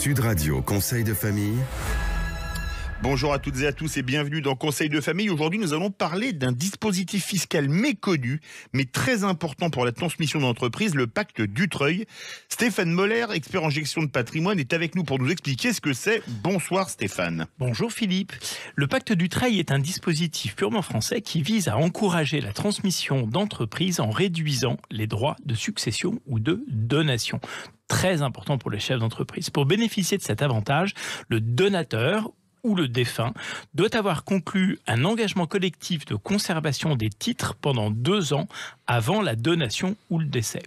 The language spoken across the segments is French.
Sud Radio Conseil de famille. Bonjour à toutes et à tous et bienvenue dans Conseil de famille. Aujourd'hui, nous allons parler d'un dispositif fiscal méconnu, mais très important pour la transmission d'entreprise, le pacte Dutreil. Stéphane Moller, expert en gestion de patrimoine, est avec nous pour nous expliquer ce que c'est. Bonsoir Stéphane. Bonjour Philippe. Le pacte Dutreil est un dispositif purement français qui vise à encourager la transmission d'entreprises en réduisant les droits de succession ou de donation. Très important pour les chefs d'entreprise. Pour bénéficier de cet avantage, le donateur ou le défunt doit avoir conclu un engagement collectif de conservation des titres pendant 2 ans avant la donation ou le décès.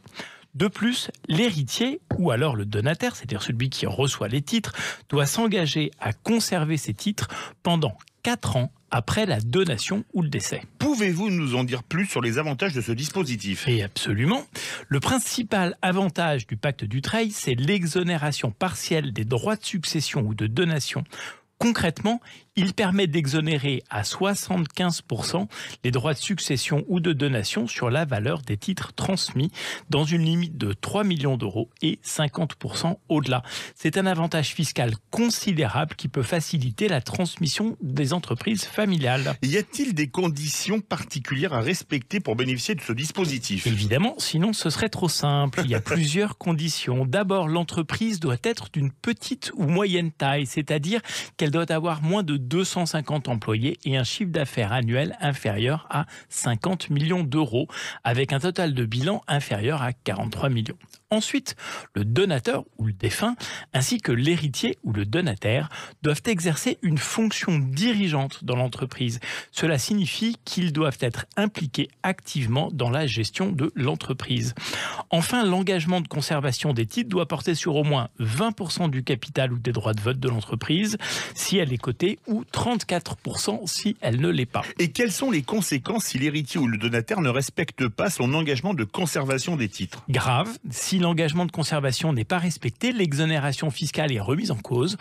De plus, l'héritier ou alors le donataire, c'est-à-dire celui qui reçoit les titres, doit s'engager à conserver ces titres pendant 4 ans après la donation ou le décès. Pouvez-vous nous en dire plus sur les avantages de ce dispositif ? Et absolument. Le principal avantage du pacte Dutreil, c'est l'exonération partielle des droits de succession ou de donation. Concrètement, il permet d'exonérer à 75% les droits de succession ou de donation sur la valeur des titres transmis dans une limite de 3 millions d'euros et 50% au-delà. C'est un avantage fiscal considérable qui peut faciliter la transmission des entreprises familiales. Y a-t-il des conditions particulières à respecter pour bénéficier de ce dispositif ? Évidemment, sinon ce serait trop simple. Il y a plusieurs conditions. D'abord, l'entreprise doit être d'une petite ou moyenne taille, c'est-à-dire qu'elle doit avoir moins de 250 employés et un chiffre d'affaires annuel inférieur à 50 millions d'euros, avec un total de bilan inférieur à 43 millions. Ensuite, le donateur ou le défunt, ainsi que l'héritier ou le donataire, doivent exercer une fonction dirigeante dans l'entreprise. Cela signifie qu'ils doivent être impliqués activement dans la gestion de l'entreprise. Enfin, l'engagement de conservation des titres doit porter sur au moins 20% du capital ou des droits de vote de l'entreprise, si elle est cotée, ou 34% si elle ne l'est pas. Et quelles sont les conséquences si l'héritier ou le donataire ne respecte pas son engagement de conservation des titres ? Grave. Si l'engagement de conservation n'est pas respecté, l'exonération fiscale est remise en cause.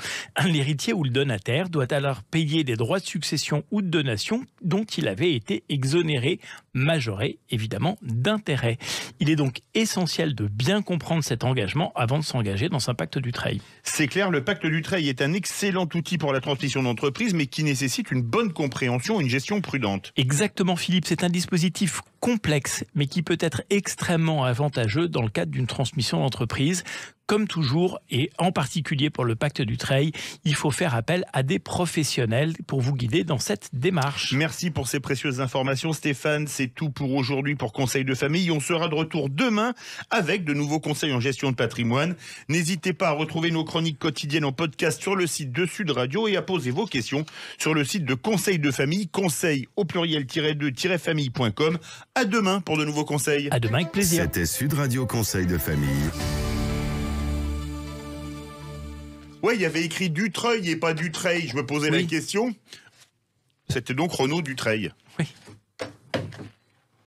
L'héritier ou le donataire doit alors payer des droits de succession ou de donation dont il avait été exonéré, majoré évidemment d'intérêts. Il est donc essentiel de bien comprendre cet engagement avant de s'engager dans un pacte Dutreil. C'est clair, le pacte Dutreil est un excellent outil pour la transmission d'entreprise, mais qui nécessite une bonne compréhension et une gestion prudente. Exactement Philippe, c'est un dispositif complexe, mais qui peut être extrêmement avantageux dans le cadre d'une transmission d'entreprise. Comme toujours, et en particulier pour le pacte Dutreil, il faut faire appel à des professionnels pour vous guider dans cette démarche. Merci pour ces précieuses informations Stéphane, c'est tout pour aujourd'hui pour Conseil de famille. On sera de retour demain avec de nouveaux conseils en gestion de patrimoine. N'hésitez pas à retrouver nos chroniques quotidiennes en podcast sur le site de Sud Radio et à poser vos questions sur le site de Conseil de famille, conseil au pluriel-2-famille.com. À demain pour de nouveaux conseils. À demain avec plaisir. C'était Sud Radio Conseil de famille. Ouais, il y avait écrit Dutreil et pas Dutreil. Je me posais la question. C'était donc Renaud Dutreil. Oui.